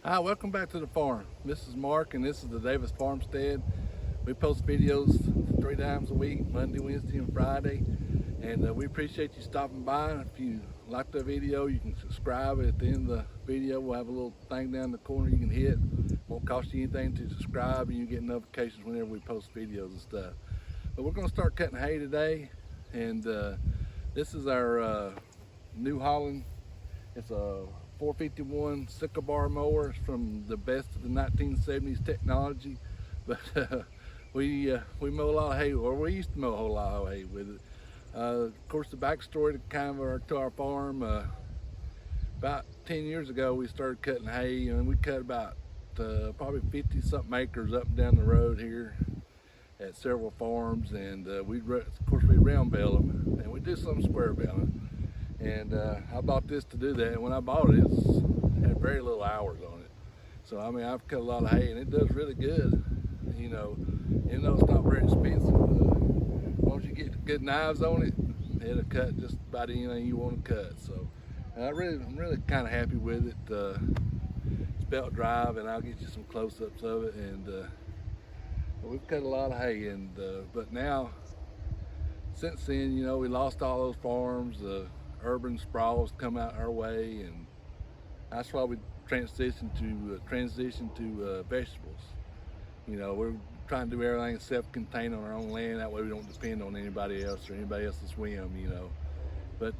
Hi, welcome back to the farm. This is Mark and this is the Davis Farmstead. We post videos 3 times a week, Monday, Wednesday, and Friday. And we appreciate you stopping by. If you like the video, you can subscribe. At the end of the video, we'll have a little thing down in the corner you can hit. Won't cost you anything to subscribe, and you get notifications whenever we post videos and stuff. But we're gonna start cutting hay today. And this is our new Holland. It's a 451 sickle bar mower. It's from the best of the 1970s technology, but we mow a lot of hay, or we used to mow a whole lot of hay with it. Of course, the backstory to our farm. About 10 years ago, we started cutting hay, and we cut about probably 50 something acres up and down the road here at several farms, and of course we round bale them, and we do some square baling. And I bought this to do that. And when I bought it, it had very little hours on it. So I mean, I've cut a lot of hay, and it does really good. Even though it's not very expensive. Once you get good knives on it, it'll cut just about anything you want to cut. So I'm really kind of happy with it. It's belt drive, and I'll get you some close-ups of it. And we've cut a lot of hay, but now, since then, we lost all those farms. Urban sprawls come out our way, and that's why we transition to vegetables. We're trying to do everything self-contained on our own land. That way we don't depend on anybody else or anybody else's whim. But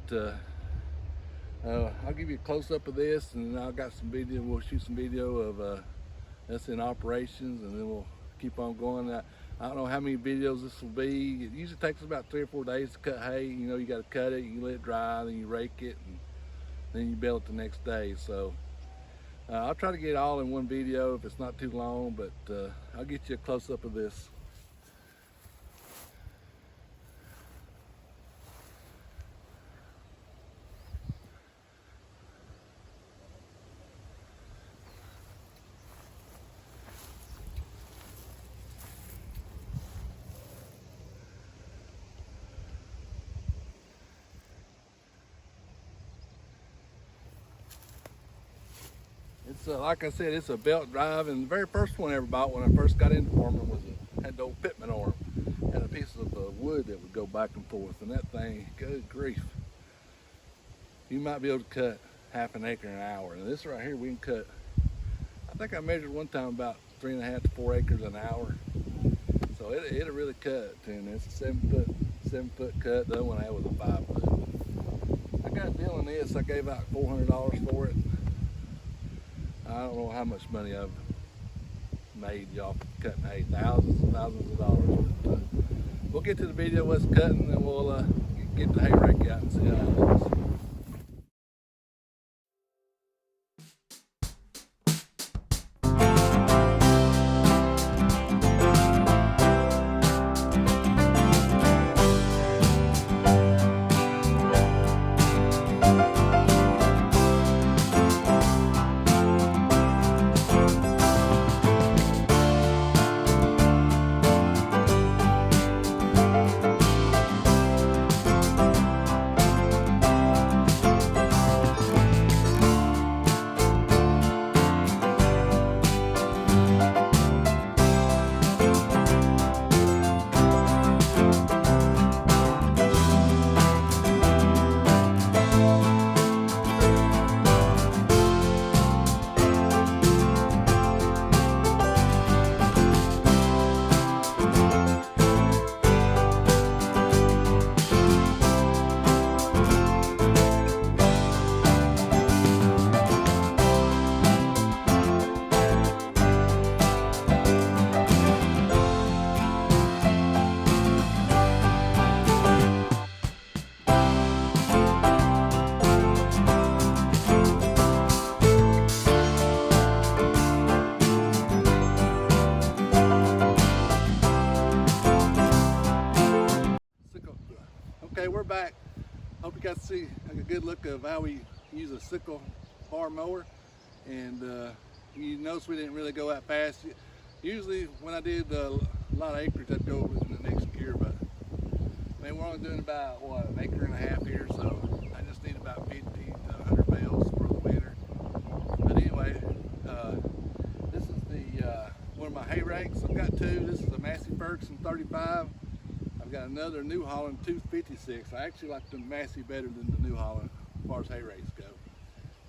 I'll give you a close-up of this, and I've got some video. We'll shoot some video of us in operations, and then we'll keep on going. I don't know how many videos this will be. It usually takes about 3 or 4 days to cut hay. You got to cut it, you let it dry, then you rake it, and then you bale it the next day. So I'll try to get it all in one video if it's not too long, but I'll get you a close-up of this. It's like I said, it's a belt drive, and the very first one I ever bought when I first got into farming had the old pitman arm. Had a piece of wood that would go back and forth, and that thing, good grief. You might be able to cut half an acre an hour. And this right here, we can cut, I think I measured one time about 3.5 to 4 acres an hour. So it'll really cut, and it's a 7 foot cut. The other one I had was a 5 foot. I got a deal on this. I gave out $400 for it. I don't know how much money I've made y'all cutting hay, thousands and thousands of dollars. But we'll get to the video of us cutting, and we'll get the hay rake out and see how it looks. Okay, we're back. Hope you got to see a good look of how we use a sickle bar mower. And you notice we didn't really go that fast. Usually when I did a lot of acreage, I'd go in the next gear, but man, we're only doing about, what, an acre and a half here, so I just need about 50 to 100 bales for the winter. But anyway, 2. This is a Massey Ferguson 35. I've got another New Holland 256. I actually like the Massey better than the New Holland as far as hay rakes go.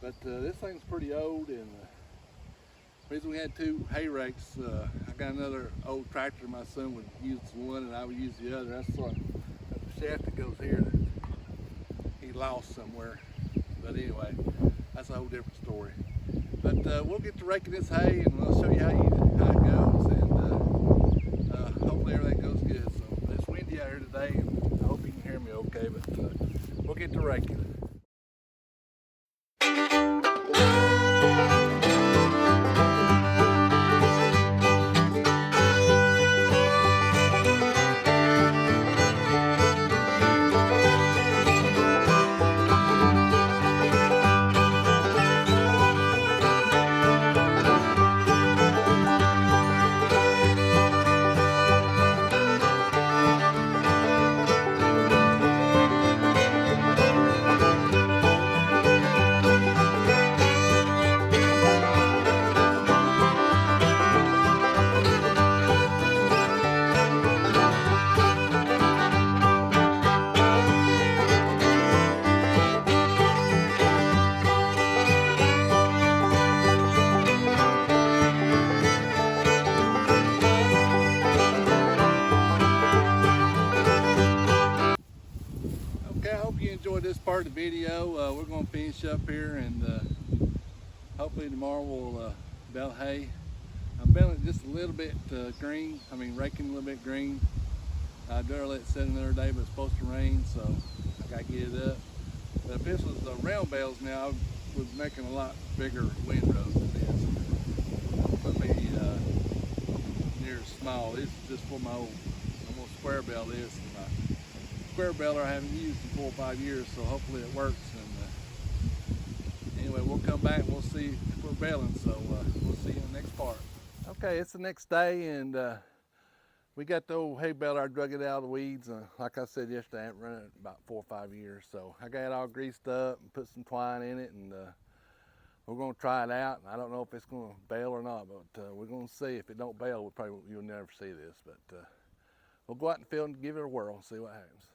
But this thing's pretty old, and the reason we had 2 hay rakes, I got another old tractor my son would use one and I would use the other. That's sort of the shaft that goes here that he lost somewhere. But anyway, that's a whole different story. But we'll get to raking this hay and we'll show you how it goes, and hopefully everything goes good. So it's windy out here today, and I hope you can hear me okay, but we'll get to raking. Okay, I hope you enjoyed this part of the video. We're going to finish up here, and hopefully tomorrow we'll bale hay. I'm baling it just a little bit green, raking a little bit green. I'd rather let it sit another day, but it's supposed to rain, so I got to get it up. But if this was the round bales now, I was making a lot bigger windrows than this. Put me near small. This is just for my old, I'm going to square bale this. And my square baler I haven't used in 4 or 5 years, so hopefully it works. And anyway, we'll come back and we'll see if we're baling, so we'll see you in the next part. Okay, it's the next day, and we got the old hay baler. I drug it out of the weeds. Like I said yesterday, I haven't run it in about 4 or 5 years, so I got it all greased up and put some twine in it, and we're going to try it out. I don't know if it's going to bale or not, but we're going to see. If it don't bale, you'll never see this, but we'll go out in the field and give it a whirl and see what happens.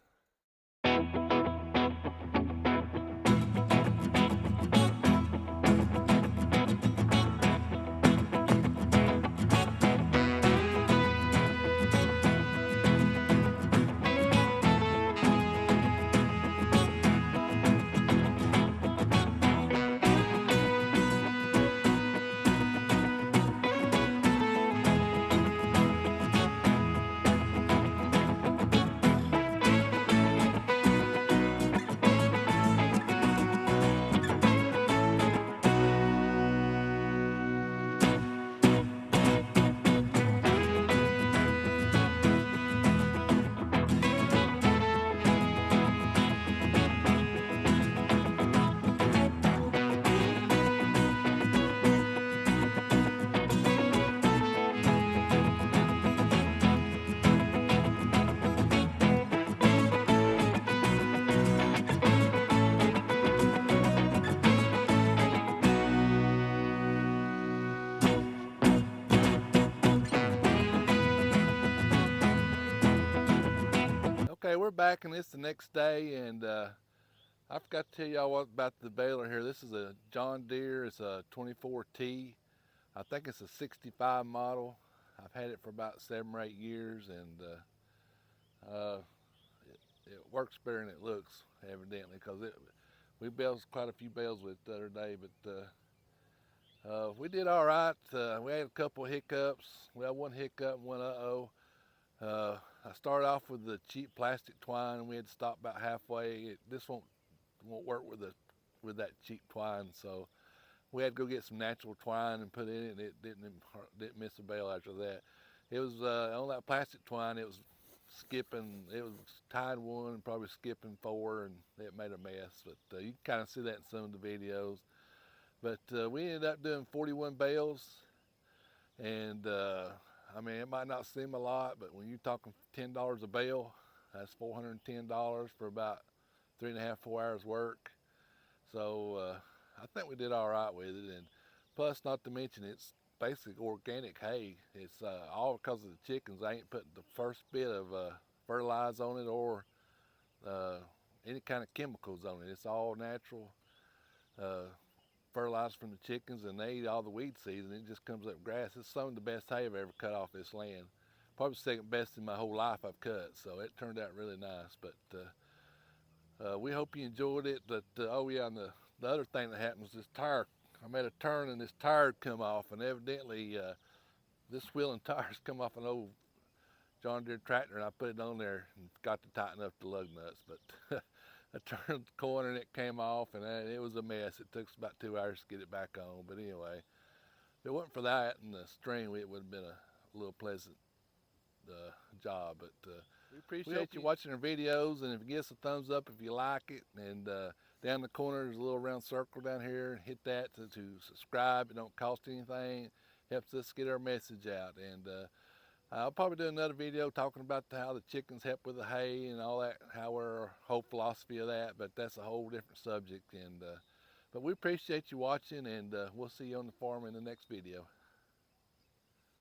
Okay, we're back, and it's the next day, and I forgot to tell y'all what about the baler here. This is a John Deere. It's a 24T. I think it's a 65 model. I've had it for about 7 or 8 years, and it works better than it looks, evidently, because we baled quite a few bales with it the other day, but we did all right. We had a couple of hiccups. We had one hiccup and one uh-oh. I started off with the cheap plastic twine, and we had to stop about halfway. This won't work with that cheap twine, so we had to go get some natural twine and put in it, and it didn't miss a bale after that. It was on that plastic twine. It was skipping. It was tying 1 and probably skipping 4, and it made a mess. But you can kind of see that in some of the videos. But we ended up doing 41 bales, and it might not seem a lot, but when you're talking $10 a bale, that's $410 for about 3.5, 4 hours work. So I think we did all right with it, and plus, not to mention, it's basically organic hay. It's all because of the chickens. I ain't putting the first bit of fertilizer on it or uh, any kind of chemicals on it. It's all natural uh, fertilizer from the chickens, and they eat all the weed seeds, and it just comes up grass. It's some of the best hay I've ever cut off this land. Probably second best in my whole life I've cut, so it turned out really nice. But we hope you enjoyed it. But oh yeah, and the other thing that happened was this tire. I made a turn and this tire had come off, and evidently this wheel and tires come off an old John Deere tractor, and I put it on there and got to tighten up the lug nuts. But I turned the corner and it came off, and it was a mess. It took us about 2 hours to get it back on. But anyway, if it wasn't for that and the string, it would have been a little pleasant job. But we appreciate you watching our videos, and if you give us a thumbs up if you like it, and down the corner there's a little round circle down here. Hit that to subscribe. It don't cost anything. It helps us get our message out. And I'll probably do another video talking about how the chickens help with the hay and all that, how our whole philosophy of that, but that's a whole different subject. And but we appreciate you watching, and we'll see you on the farm in the next video.